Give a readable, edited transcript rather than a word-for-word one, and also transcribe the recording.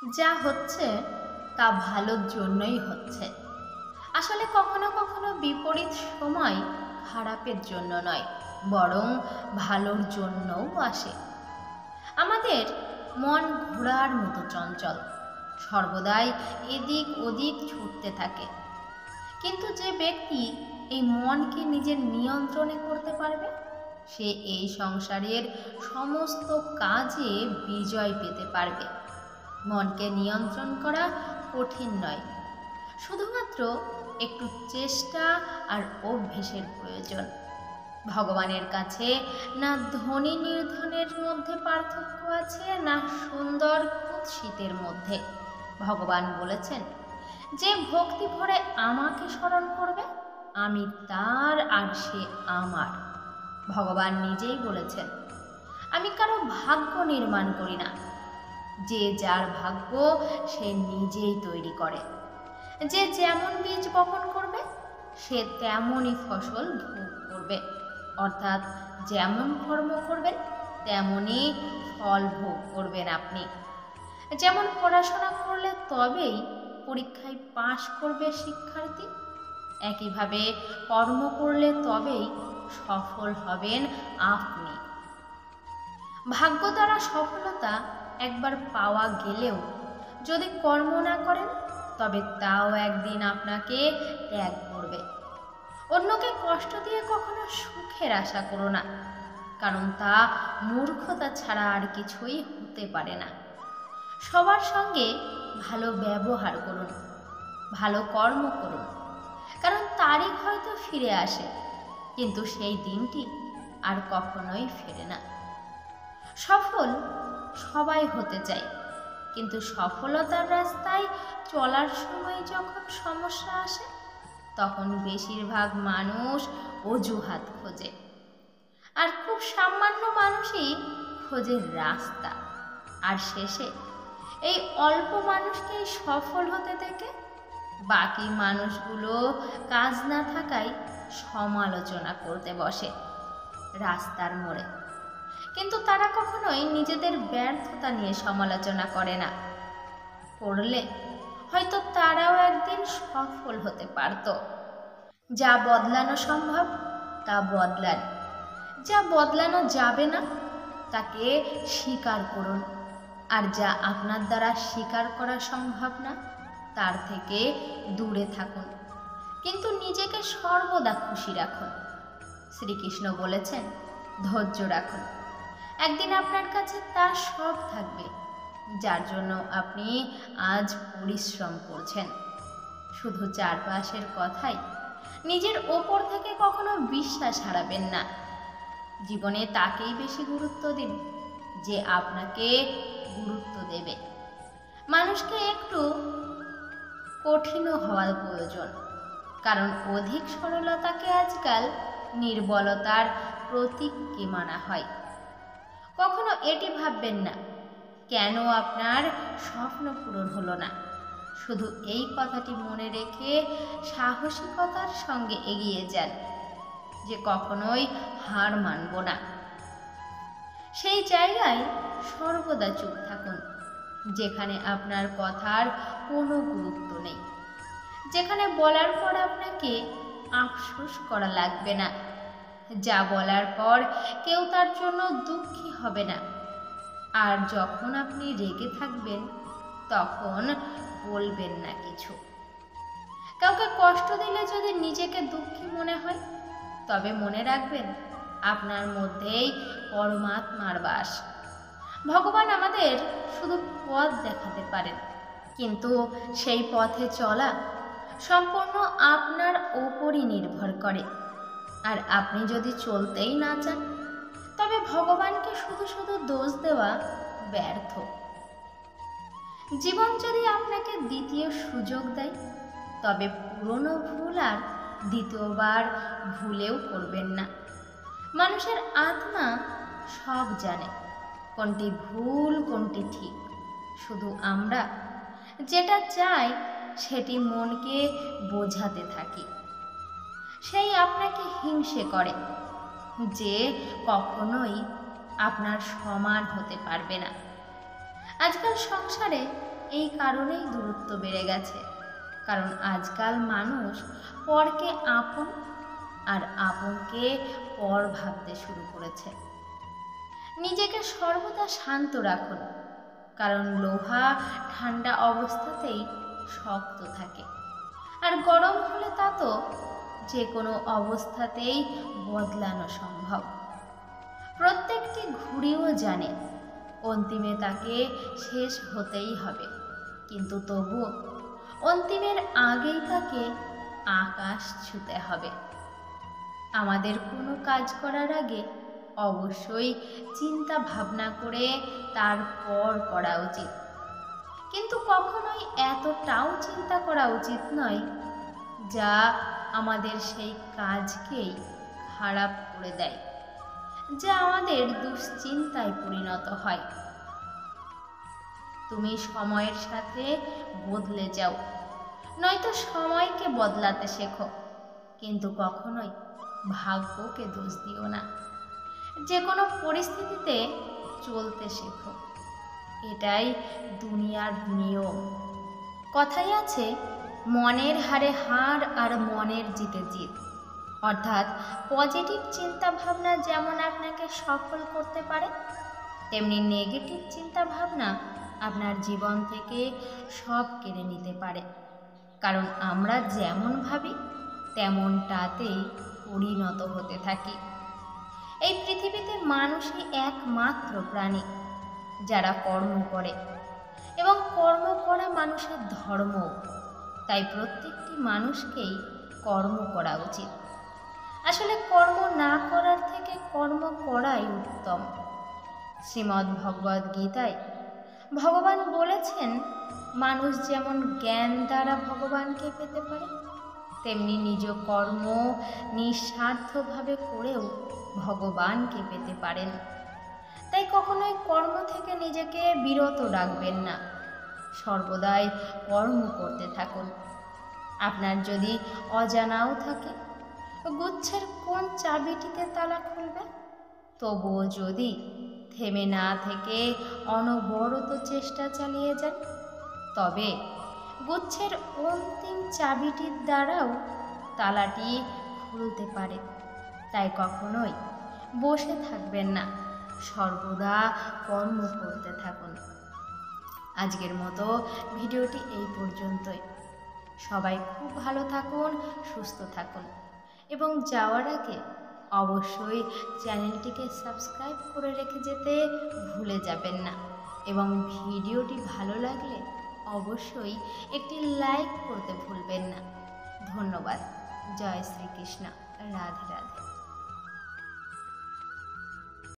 যা হচ্ছে তা ভালোর জন্যই হচ্ছে। আসলে কখনো কখনো বিপরীত সময় খারাপের জন্য নয়, বরং ভালোর জন্যও আসে। আমাদের মন ঘোড়ার মতো চঞ্চল, সর্বদাই এদিক ওদিক ছুটতে থাকে। কিন্তু যে ব্যক্তি এই মনকে নিজের নিয়ন্ত্রণে করতে পারবে, সে এই সংসারের সমস্ত কাজে বিজয় পেতে পারবে। মনকে নিয়ন্ত্রণ করা কঠিন নয়, শুধুমাত্র একটু চেষ্টা আর অভ্যেসের প্রয়োজন। ভগবানের কাছে না ধনী নির্ধনের মধ্যে পার্থক্য আছে, না সুন্দর কুৎসিতের মধ্যে। ভগবান বলেছেন, যে ভক্তি ভরে আমাকে স্মরণ করবে, আমি তার আর সে আমার। ভগবান নিজেই বলেছেন, আমি কারো ভাগ্য নির্মাণ করি না, যে যার ভাগ্য সে নিজেই তৈরি করে। যে যেমন বীজ বপন করবে, সে তেমনই ফসল ভোগ করবে। অর্থাৎ যেমন কর্ম করবেন তেমনই ফল ভোগ করবেন আপনি। যেমন পড়াশোনা করলে তবেই পরীক্ষায় পাশ করবে শিক্ষার্থী, একইভাবে কর্ম করলে তবেই সফল হবেন আপনি। ভাগ্য দ্বারা সফলতা একবার পাওয়া গেলেও যদি কর্ম না করেন, তবে তাও একদিন আপনাকে ত্যাগ করবে। অন্যকে কষ্ট দিয়ে কখনো সুখের আশা করো না, কারণ তা মূর্খতা ছাড়া আর কিছুই হতে পারে না। সবার সঙ্গে ভালো ব্যবহার করুন, ভালো কর্ম করুন, কারণ তারিখ হয়তো ফিরে আসে, কিন্তু সেই দিনটি আর কখনোই ফেরে না। সফল সবাই হতে চায়, কিন্তু সফলতার রাস্তায় চলার সময় যখন সমস্যা আসে, তখন বেশিরভাগ মানুষ অজুহাত খোঁজে, আর খুব সামান্য মানুষই খোঁজে রাস্তা। আর শেষে এই অল্প মানুষকেই সফল হতে দেখে বাকি মানুষগুলো কাজ না থাকায় সমালোচনা করতে বসে রাস্তার মোড়ে। কিন্তু তারা কখনোই নিজেদের ব্যর্থতা নিয়ে সমালোচনা করে না। করলে হয়তো তারাও একদিন সফল হতে পারত। যা বদলানো সম্ভব তা বদলান, যা বদলানো যাবে না তাকে স্বীকার করুন, আর যা আপনার দ্বারা স্বীকার করা সম্ভব না তার থেকে দূরে থাকুন, কিন্তু নিজেকে সর্বদা খুশি রাখুন। শ্রীকৃষ্ণ বলেছেন, ধৈর্য রাখুন, একদিন আপনার কাছে তার সব থাকবে, যার জন্য আপনি আজ পরিশ্রম করছেন। শুধু চারপাশের কথাই নিজের ওপর থেকে কখনো বিশ্বাস হারাবেন না। জীবনে তাকেই বেশি গুরুত্ব দিন যে আপনাকে গুরুত্ব দেবে। মানুষকে একটু কঠিনও হওয়ার প্রয়োজন, কারণ অধিক সরলতাকে আজকাল নির্বলতার প্রতীককে মানা হয়। কখনো এটি ভাববেন না কেন আপনার স্বপ্ন পূরণ হলো না। শুধু এই কথাটি মনে রেখে সাহসিকতার সঙ্গে এগিয়ে যান যে কখনোই হার মানব না। সেই জায়গায় সর্বদা চুপ থাকুন যেখানে আপনার কথার কোনো গুরুত্ব নেই, যেখানে বলার পর আপনাকে আফসোস করা লাগবে না, যা বলার পর কেউ তার জন্য দুঃখী হবে না। আর যখন আপনি রেগে থাকবেন তখন বলবেন না কিছু। কাউকে কষ্ট দিলে যদি নিজেকে দুঃখী মনে হয়, তবে মনে রাখবেন আপনার মধ্যেই পরমাত্মার বাস। ভগবান আমাদের শুধু পথ দেখাতে পারেন, কিন্তু সেই পথে চলা সম্পূর্ণ আপনার ওপরই নির্ভর করে। আর আপনি যদি চলতেই না চান, তবে ভগবানকে শুধু শুধু দোষ দেওয়া ব্যর্থ। জীবন যদি আপনাকে দ্বিতীয় সুযোগ দেয়, তবে পুরনো ভুল আর দ্বিতীয়বার ভুলেও করবেন না। মানুষের আত্মা সব জানে, কোনটি ভুল কোনটি ঠিক। শুধু আমরা যেটা চাই সেটি মনকে বোঝাতে থাকি। সেই আপনাকে হিংসে করে, যে কখনোই আপনার সমান হতে পারবে না। আজকাল সংসারে এই কারণেই দূরত্ব বেড়ে গেছে। কারণ আজকাল মানুষ পরকে আপন আর আপনকে পর ভাবতে শুরু করেছে। নিজেকে সর্বদা শান্ত রাখুন, কারণ লোহা ঠান্ডা অবস্থাতেই শক্ত থাকে, আর গরম হলে তা তো যে কোনো অবস্থাতেই বদলানো সম্ভব। প্রত্যেকটি ঘুড়িও জানে অন্তিমে তাকে শেষ হতেই হবে, কিন্তু তবুও অন্তিমের আগেই তাকে আকাশ ছুঁতে হবে। আমাদের কোনো কাজ করার আগে অবশ্যই চিন্তা ভাবনা করে তারপর করা উচিত, কিন্তু কখনোই এতটাও চিন্তা করা উচিত নয় যা আমাদের সেই কাজকেই খারাপ করে দেয়, যা আমাদের দুশ্চিন্তায় পরিণত হয়। তুমি সময়ের সাথে বদলে যাও, নয়তো সময়কে বদলাতে শেখো, কিন্তু কখনোই ভাগ্যকে দোষ দিও না। যে কোনো পরিস্থিতিতে চলতে শেখো, এটাই দুনিয়ার নিয়ম। কথাই আছে, মনের হারে হার আর মনের জিতে জিত। অর্থাৎ পজিটিভ চিন্তা ভাবনা যেমন আপনাকে সফল করতে পারে, তেমনি নেগেটিভ চিন্তা ভাবনা আপনার জীবন থেকে সব কেড়ে নিতে পারে। কারণ আমরা যেমন ভাবি তেমনটাতেই পরিণত হতে থাকি। এই পৃথিবীতে মানুষই একমাত্র প্রাণী যারা কর্ম করে, এবং কর্ম করা মানুষের ধর্ম। তাই প্রত্যেকটি মানুষকেই কর্ম করা উচিত। আসলে কর্ম না করার থেকে কর্ম করাই উত্তম। শ্রীমদ্ ভগবদ গীতায় ভগবান বলেছেন, মানুষ যেমন জ্ঞান দ্বারা ভগবানকে পেতে পারে, তেমনি নিজ কর্ম নিঃস্বার্থভাবে করেও ভগবানকে পেতে পারেন। তাই কখনোই কর্ম থেকে নিজেকে বিরত রাখবেন না, সর্বদাই কর্ম করতে থাকুন। আপনার যদি অজানাও থাকে গুচ্ছের কোন চাবিটিতে তালা খুলবে, তবুও যদি থেমে না থেকে অনবরত চেষ্টা চালিয়ে যান, তবে গুচ্ছের অন্তিম চাবিটির দ্বারাও তালাটি খুলতে পারে। তাই কখনোই বসে থাকবেন না, সর্বদা কর্ম করতে থাকুন। আজকের মতো ভিডিওটি এই পর্যন্তই। সবাই খুব ভালো থাকুন, সুস্থ থাকুন, এবং যাওয়ার আগে অবশ্যই চ্যানেলটিকে সাবস্ক্রাইব করে রেখে যেতে ভুলে যাবেন না, এবং ভিডিওটি ভালো লাগলে অবশ্যই একটি লাইক করতে ভুলবেন না। ধন্যবাদ। জয় শ্রীকৃষ্ণ। রাধে রাধে।